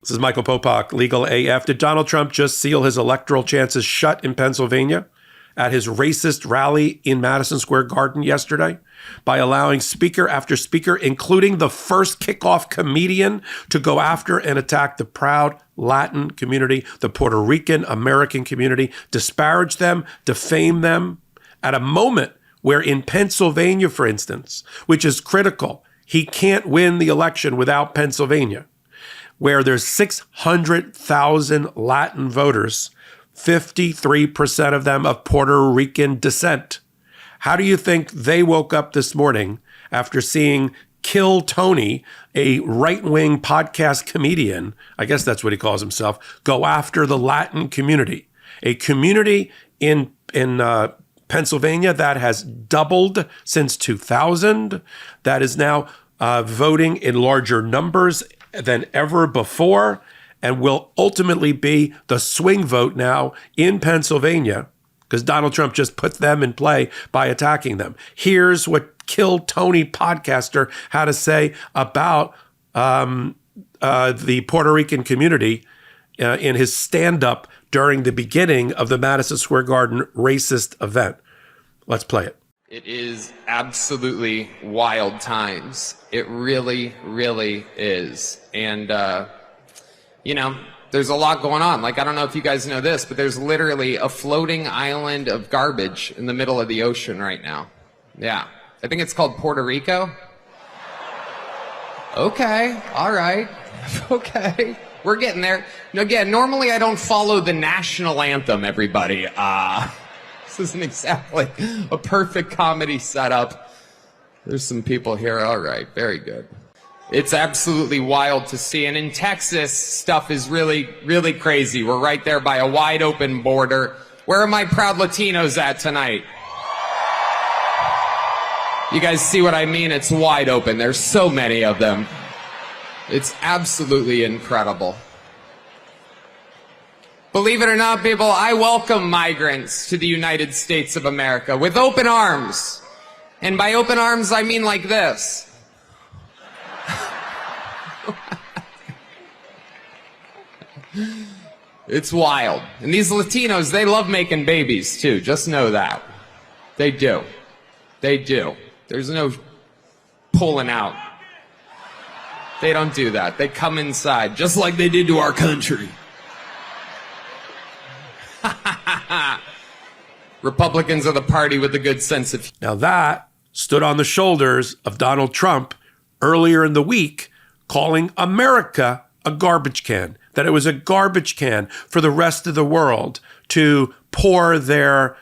This is Michael Popok, Legal AF. Did Donald Trump just seal his electoral chances shut in Pennsylvania at his racist rally in Madison Square Garden yesterday by allowing speaker after speaker, including the first kickoff comedian, to go after and attack the proud Latin community, the Puerto Rican American community, disparage them, defame them at a moment where in Pennsylvania, for instance, which is critical, he can't win the election without Pennsylvania, where there's 600,000 Latin voters, 53% of them of Puerto Rican descent. How do you think they woke up this morning after seeing Kill Tony, a right-wing podcast comedian, I guess that's what he calls himself, go after the Latin community, a community in Pennsylvania that has doubled since 2000, that is now voting in larger numbers than ever before, and will ultimately be the swing vote now in Pennsylvania, because Donald Trump just put them in play by attacking them. Here's what Kill Tony podcaster had to say about the Puerto Rican community in his stand-up during the beginning of the Madison Square Garden racist event. Let's play it. It is absolutely wild times. It really, really is. And, there's a lot going on. Like, I don't know if you guys know this, but there's literally a floating island of garbage in the middle of the ocean right now. Yeah. I think it's called Puerto Rico. Okay. All right. Okay. We're getting there. Now, again, normally I don't follow the national anthem, everybody. This isn't exactly a perfect comedy setup. There's some people here. All right. Very good. It's absolutely wild to see. And in Texas, stuff is really, really crazy. We're right there by a wide open border. Where are my proud Latinos at tonight? You guys see what I mean? It's wide open. There's so many of them. It's absolutely incredible. Believe it or not, people, I welcome migrants to the United States of America with open arms. And by open arms, I mean like this. It's wild. And these Latinos, they love making babies too. Just know that. They do. They do. There's no pulling out. They don't do that. They come inside, just like they did to our country. Republicans are the party with a good sense of... Now that stood on the shoulders of Donald Trump earlier in the week, calling America a garbage can, that it was a garbage can for the rest of the world to pour their,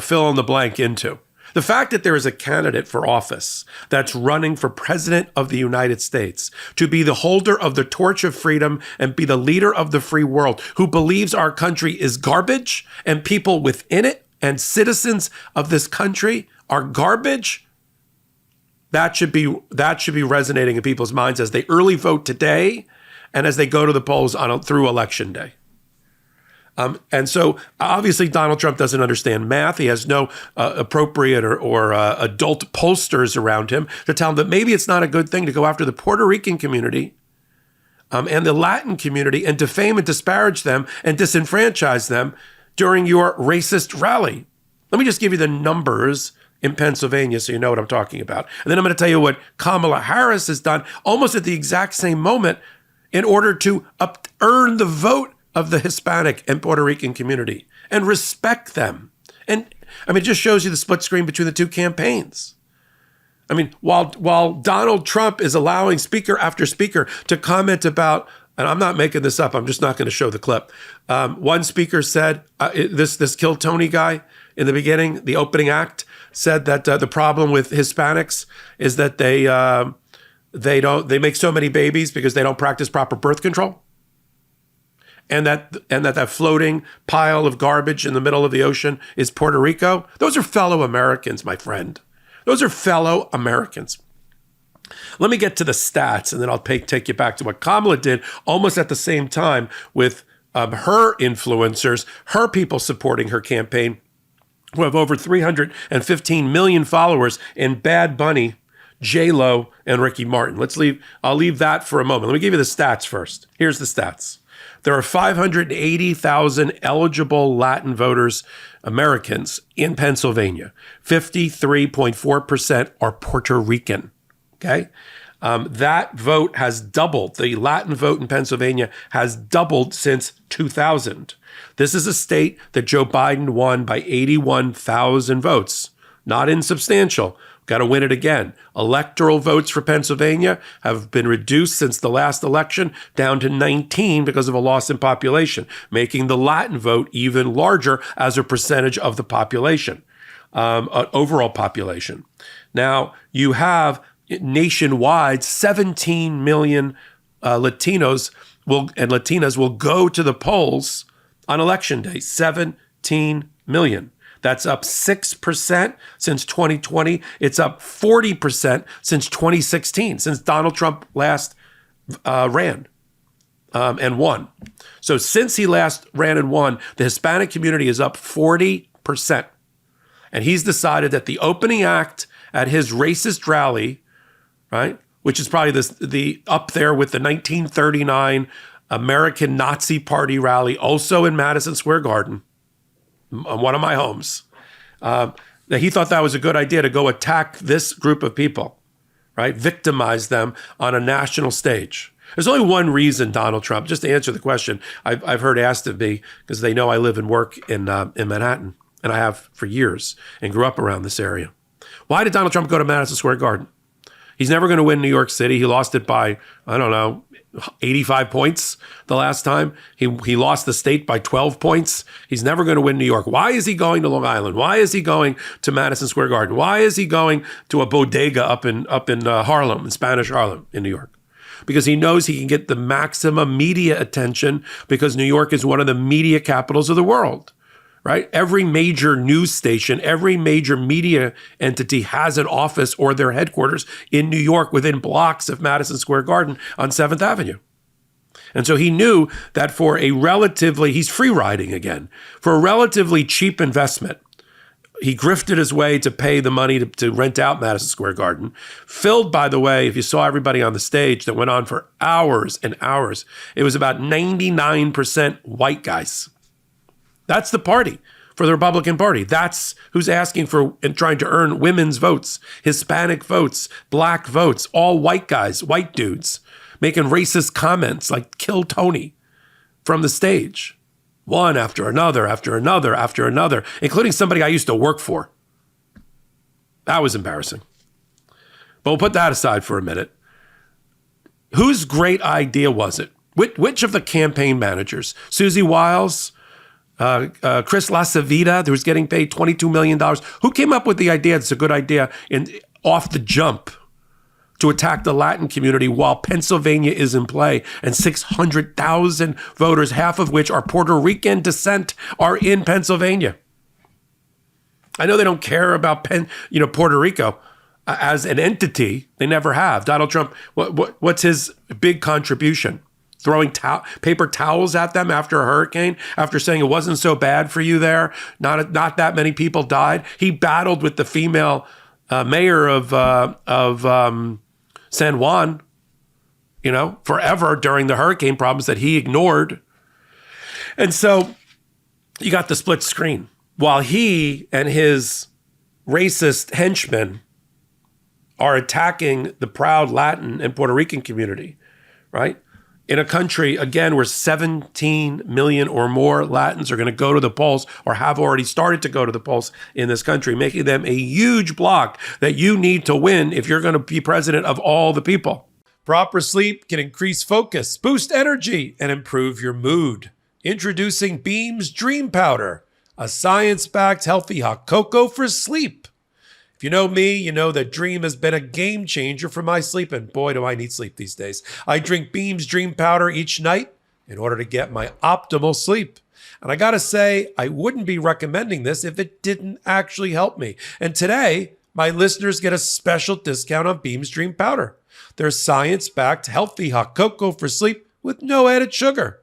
fill in the blank into. The fact that there is a candidate for office that's running for president of the United States to be the holder of the torch of freedom and be the leader of the free world, who believes our country is garbage and people within it and citizens of this country are garbage, that should be resonating in people's minds as they early vote today and as they go to the polls through Election Day. And so obviously Donald Trump doesn't understand math. He has no appropriate or adult pollsters around him to tell him that maybe it's not a good thing to go after the Puerto Rican community and the Latin community and defame and disparage them and disenfranchise them during your racist rally. Let me just give you the numbers in Pennsylvania so you know what I'm talking about. And then I'm going to tell you what Kamala Harris has done almost at the exact same moment in order to earn the vote of the Hispanic and Puerto Rican community and respect them. And it just shows you the split screen between the two campaigns. While Donald Trump is allowing speaker after speaker to comment about, and I'm not making this up, I'm just not going to show the clip. One speaker said, this Kill Tony guy in the beginning, the opening act, said that the problem with Hispanics is that they make so many babies because they don't practice proper birth control. And that floating pile of garbage in the middle of the ocean is Puerto Rico. Those are fellow Americans, my friend. Those are fellow Americans. Let me get to the stats, and then I'll take you back to what Kamala did almost at the same time with her influencers, her people supporting her campaign, who have over 315 million followers, and Bad Bunny J-Lo and Ricky Martin. I'll leave that for a moment. Let me give you the stats first. Here's the stats. There are 580,000 eligible Latin voters, Americans, in Pennsylvania. 53.4% are Puerto Rican, okay? That vote has doubled. The Latin vote in Pennsylvania has doubled since 2000. This is a state that Joe Biden won by 81,000 votes. Not insubstantial. Got to win it again. Electoral votes for Pennsylvania have been reduced since the last election down to 19 because of a loss in population, making the Latin vote even larger as a percentage of the population, overall population. Now, you have nationwide 17 million Latinos and Latinas will go to the polls on election day. 17 million. That's up 6% since 2020. It's up 40% since 2016, since Donald Trump last ran and won. So since he last ran and won, the Hispanic community is up 40%. And he's decided that the opening act at his racist rally, right, which is probably the up there with the 1939 American Nazi Party rally, also in Madison Square Garden, one of my homes, that he thought that was a good idea to go attack this group of people, right? Victimize them on a national stage. There's only one reason Donald Trump, just to answer the question, I've heard asked of me, because they know I live and work in Manhattan, and I have for years, and grew up around this area. Why did Donald Trump go to Madison Square Garden? He's never going to win New York City. He lost it by, 85 points the last time. He lost the state by 12 points. He's never going to win New York. Why is he going to Long Island? Why is he going to Madison Square Garden? Why is he going to a bodega up in Harlem, in Spanish Harlem in New York? Because he knows he can get the maximum media attention because New York is one of the media capitals of the world. Right? Every major news station, every major media entity has an office or their headquarters in New York within blocks of Madison Square Garden on 7th Avenue. And so he knew that he's free riding again, for a relatively cheap investment. He grifted his way to pay the money to rent out Madison Square Garden, filled, by the way, if you saw everybody on the stage, that went on for hours and hours. It was about 99% white guys. That's the party for the Republican Party. That's who's asking for and trying to earn women's votes, Hispanic votes, black votes, all white guys, white dudes, making racist comments like "kill Tony" from the stage. One after another, after another, after another, including somebody I used to work for. That was embarrassing. But we'll put that aside for a minute. Whose great idea was it? Which of the campaign managers? Susie Wiles? Chris LaCivita, who was getting paid $22 million. Who came up with the idea, it's a good idea, off the jump to attack the Latin community while Pennsylvania is in play and 600,000 voters, half of which are Puerto Rican descent, are in Pennsylvania? I know they don't care about Puerto Rico as an entity. They never have. Donald Trump, what's his big contribution? Throwing paper towels at them after a hurricane, after saying it wasn't so bad for you there, not that many people died. He battled with the female mayor of San Juan, forever during the hurricane problems that he ignored. And so you got the split screen. While he and his racist henchmen are attacking the proud Latin and Puerto Rican community, right? In a country, again, where 17 million or more Latins are going to go to the polls or have already started to go to the polls in this country, making them a huge block that you need to win if you're going to be president of all the people. Proper sleep can increase focus, boost energy, and improve your mood. Introducing Beam's Dream Powder, a science-backed healthy hot cocoa for sleep. If you know me, you know that Dream has been a game changer for my sleep, and boy, do I need sleep these days. I drink Beam's Dream Powder each night in order to get my optimal sleep. And I gotta say, I wouldn't be recommending this if it didn't actually help me. And today, my listeners get a special discount on Beam's Dream Powder. Their science-backed healthy hot cocoa for sleep with no added sugar.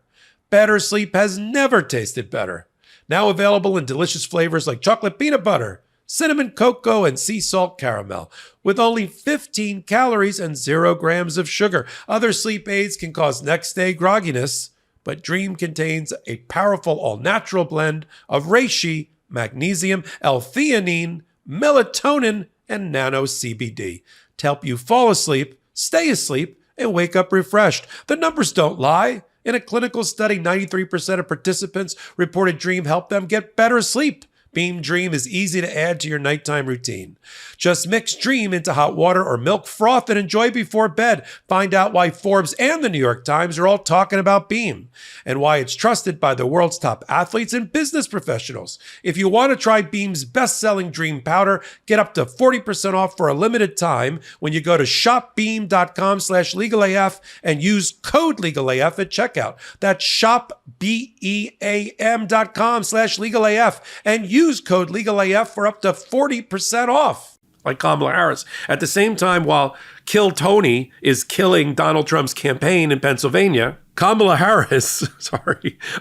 Better sleep has never tasted better. Now available in delicious flavors like chocolate peanut butter, cinnamon cocoa, and sea salt caramel, with only 15 calories and 0 grams of sugar. Other sleep aids can cause next-day grogginess, but Dream contains a powerful all-natural blend of reishi, magnesium, L-theanine, melatonin, and nano-CBD to help you fall asleep, stay asleep, and wake up refreshed. The numbers don't lie. In a clinical study, 93% of participants reported Dream helped them get better sleep. Beam Dream is easy to add to your nighttime routine. Just mix Dream into hot water or milk froth and enjoy before bed. Find out why Forbes and the New York Times are all talking about Beam and why it's trusted by the world's top athletes and business professionals. If you want to try Beam's best-selling Dream powder, get up to 40% off for a limited time when you go to shopbeam.com/legalaf and use code legalaf at checkout. That's shopbeam.com/legalaf and use code legalaf for up to 40% off. Like Kamala Harris. At the same time, while Kill Tony is killing Donald Trump's campaign in Pennsylvania, Kamala Harris,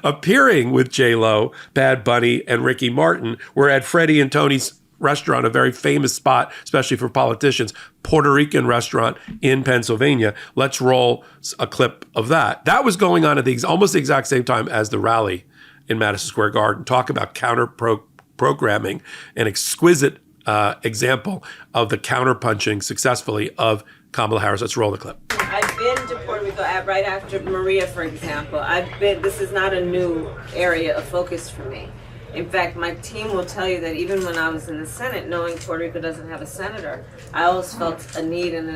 appearing with J-Lo, Bad Bunny, and Ricky Martin, were at Freddie and Tony's restaurant, a very famous spot, especially for politicians, Puerto Rican restaurant in Pennsylvania. Let's roll a clip of that. That was going on at almost the exact same time as the rally in Madison Square Garden. Talk about counter-programming, an exquisite example of the counter-punching successfully of Kamala Harris. Let's roll the clip. I've been to Puerto Rico right after Maria, for example. This is not a new area of focus for me. In fact, my team will tell you that even when I was in the Senate, knowing Puerto Rico doesn't have a senator, I always felt a need and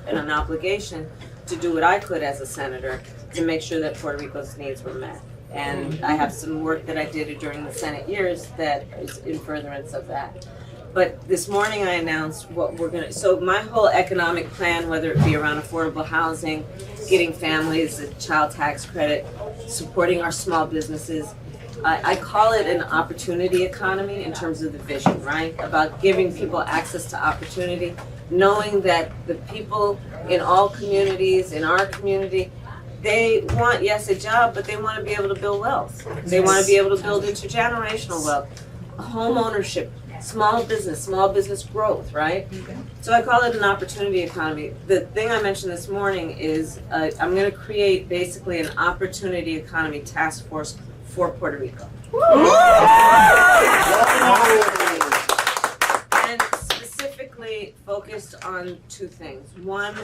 an obligation to do what I could as a senator to make sure that Puerto Rico's needs were met. And I have some work that I did during the Senate years that is in furtherance of that. But this morning I announced what we're gonna, so my whole economic plan, whether it be around affordable housing, getting families a child tax credit, supporting our small businesses, I call it an opportunity economy in terms of the vision, right? About giving people access to opportunity, knowing that the people in all communities, in our community, they want, yes, a job, but they want to be able to build wealth. They want to be able to build intergenerational wealth, home ownership, small business growth, right? So I call it an opportunity economy. The thing I mentioned this morning is I'm going to create basically an opportunity economy task force for Puerto Rico. And specifically focused on two things. One,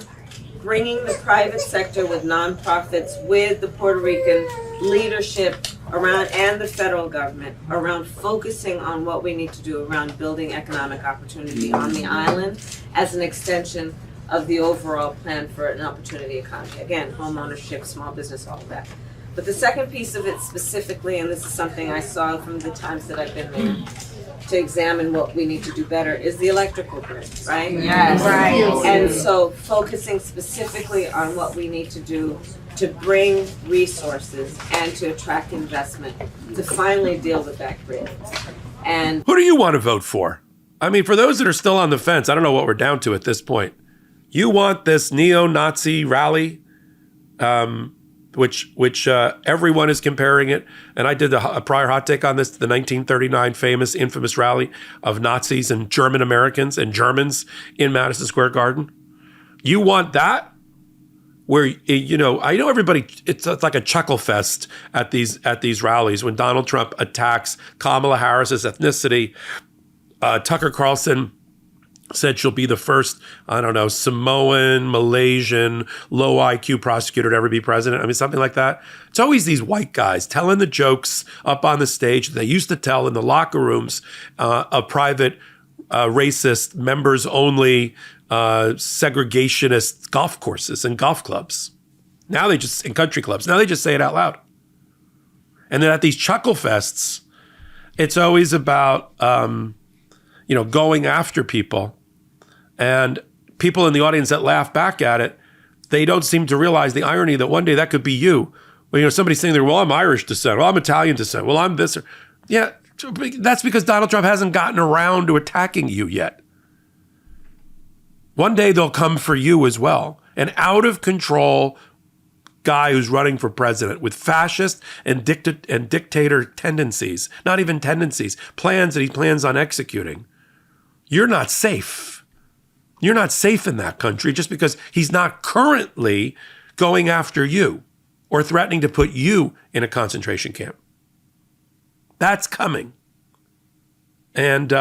bringing the private sector with nonprofits, with the Puerto Rican leadership around and the federal government around focusing on what we need to do around building economic opportunity on the island as an extension of the overall plan for an opportunity economy. Again, home ownership, small business, all of that. But the second piece of it specifically, and this is something I saw from the times that I've been there to examine what we need to do better, is the electrical grid, right? Yes. Right. And so focusing specifically on what we need to do to bring resources and to attract investment to finally deal with that grid. And who do you want to vote for? I mean, for those that are still on the fence, I don't know what we're down to at this point. You want this neo-Nazi rally, which everyone is comparing it, and I did a prior hot take on this, the 1939 infamous rally of Nazis and German Americans and Germans in Madison Square Garden. You want that? Where, you know, I know everybody, it's like a chuckle fest at these rallies when Donald Trump attacks Kamala Harris's ethnicity. Tucker Carlson said she'll be the first, Samoan, Malaysian, low IQ prosecutor to ever be president. I mean, something like that. It's always these white guys telling the jokes up on the stage that they used to tell in the locker rooms of private, racist, members-only, segregationist golf courses and golf clubs. Now in country clubs. Now they just say it out loud. And then at these chuckle fests, it's always about, going after people. And people in the audience that laugh back at it, they don't seem to realize the irony that one day that could be you. Well, somebody's saying there, well, I'm Irish descent. Well, I'm Italian descent. Well, I'm this. Yeah, that's because Donald Trump hasn't gotten around to attacking you yet. One day they'll come for you as well. An out of control guy who's running for president with fascist and dictator tendencies, not even tendencies, plans that he plans on executing, you're not safe. You're not safe in that country just because he's not currently going after you or threatening to put you in a concentration camp. That's coming. And,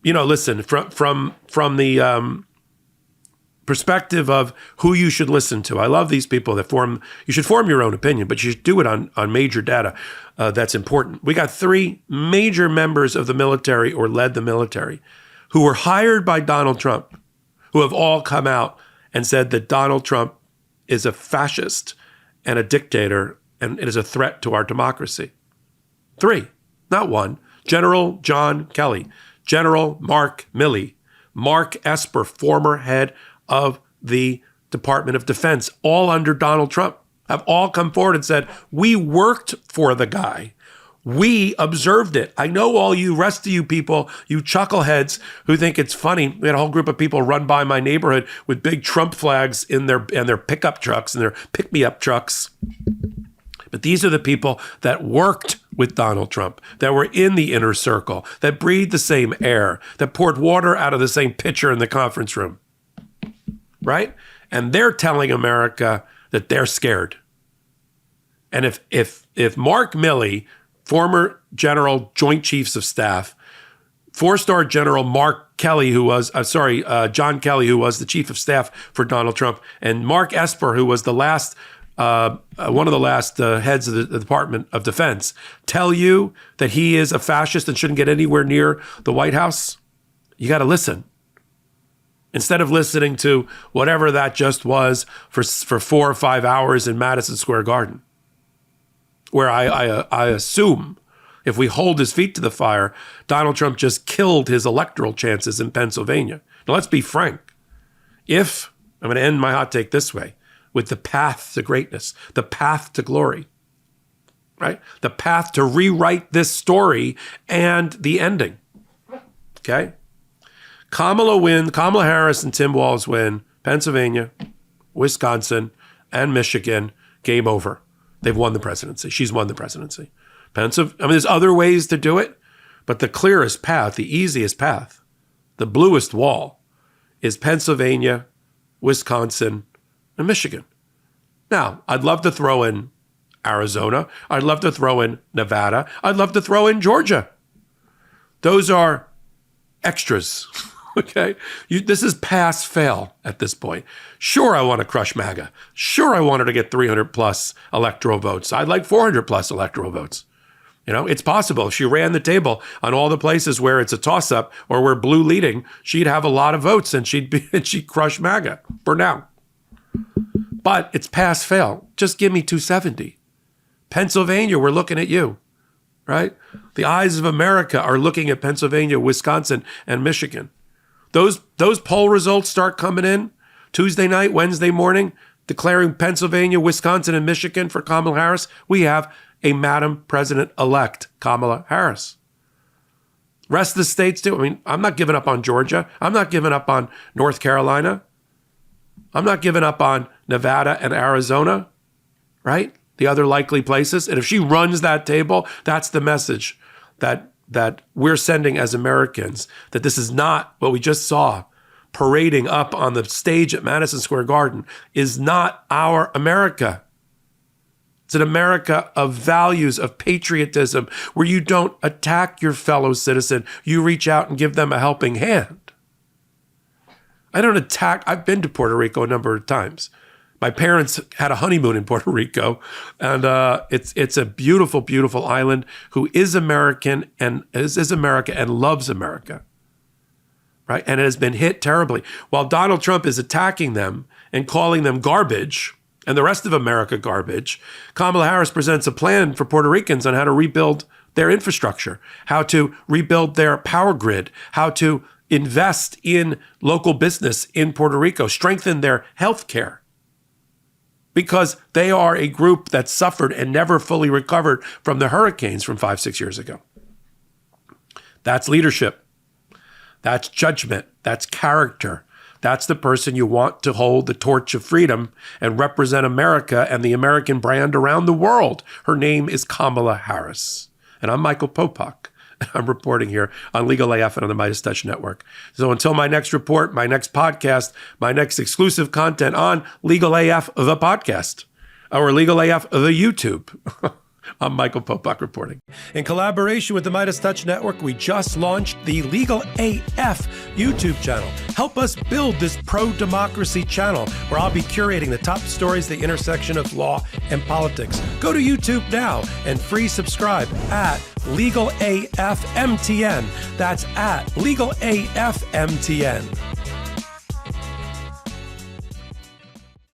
listen, from the perspective of who you should listen to. I love these people that you should form your own opinion, but you should do it on major data. That's important. We got 3 major members of the military or led the military who were hired by Donald Trump, who have all come out and said that Donald Trump is a fascist and a dictator and it is a threat to our democracy. 3, not 1. General John Kelly, General Mark Milley, Mark Esper, former head of the Department of Defense, all under Donald Trump, have all come forward and said, we worked for the guy. We observed it. I know all you rest of you people, you chuckleheads who think it's funny. We had a whole group of people run by my neighborhood with big Trump flags in their pickup trucks and their pick-me-up trucks. But these are the people that worked with Donald Trump, that were in the inner circle, that breathed the same air, that poured water out of the same pitcher in the conference room. Right? And they're telling America that they're scared. And if Mark Milley, former General Joint Chiefs of Staff, 4-star General Mark Kelly, John Kelly, who was the Chief of Staff for Donald Trump, and Mark Esper, who was the last, one of the last heads of the Department of Defense, tell you that he is a fascist and shouldn't get anywhere near the White House, you got to listen. Instead of listening to whatever that just was for 4 or 5 hours in Madison Square Garden, where I assume if we hold his feet to the fire, Donald Trump just killed his electoral chances in Pennsylvania. Now, let's be frank. I'm going to end my hot take this way, with the path to greatness, the path to glory, right? The path to rewrite this story and the ending, okay? Kamala Harris and Tim Walz win Pennsylvania, Wisconsin, and Michigan. Game over. They've won the presidency. She's won the presidency. There's other ways to do it, but the clearest path, the easiest path, the bluest wall is Pennsylvania, Wisconsin, and Michigan. Now, I'd love to throw in Arizona. I'd love to throw in Nevada. I'd love to throw in Georgia. Those are extras. Okay, this is pass-fail at this point. Sure, I want to crush MAGA. Sure, I want her to get 300 plus electoral votes. I'd like 400 plus electoral votes. It's possible. If she ran the table on all the places where it's a toss-up or where blue leading, she'd have a lot of votes and she'd crush MAGA for now. But it's pass-fail. Just give me 270. Pennsylvania, we're looking at you, right? The eyes of America are looking at Pennsylvania, Wisconsin, and Michigan. Those poll results start coming in Tuesday night, Wednesday morning, declaring Pennsylvania, Wisconsin, and Michigan for Kamala Harris. We have a Madam President-elect Kamala Harris. Rest of the states too. I'm not giving up on Georgia. I'm not giving up on North Carolina. I'm not giving up on Nevada and Arizona, right? The other likely places. And if she runs that table, that's the message that we're sending as Americans, that this is not what we just saw parading up on the stage at Madison Square Garden is not our America. It's an America of values, of patriotism, where you don't attack your fellow citizen. You reach out and give them a helping hand. I don't attack. I've been to Puerto Rico a number of times. My parents had a honeymoon in Puerto Rico, and it's a beautiful, beautiful island who is American and is America and loves America, right? And it has been hit terribly. While Donald Trump is attacking them and calling them garbage and the rest of America garbage, Kamala Harris presents a plan for Puerto Ricans on how to rebuild their infrastructure, how to rebuild their power grid, how to invest in local business in Puerto Rico, strengthen their health care. Because they are a group that suffered and never fully recovered from the hurricanes from 5-6 years ago. That's leadership. That's judgment. That's character. That's the person you want to hold the torch of freedom and represent America and the American brand around the world. Her name is Kamala Harris. And I'm Michael Popok. I'm reporting here on Legal AF and on the MeidasTouch Network. So until my next report, my next podcast, my next exclusive content on Legal AF, the podcast, or Legal AF, the YouTube. I'm Michael Popok reporting. In collaboration with the MeidasTouch Network, we just launched the Legal AF YouTube channel. Help us build this pro-democracy channel where I'll be curating the top stories at the intersection of law and politics. Go to YouTube now and free subscribe at Legal AF MTN. That's at Legal AF MTN.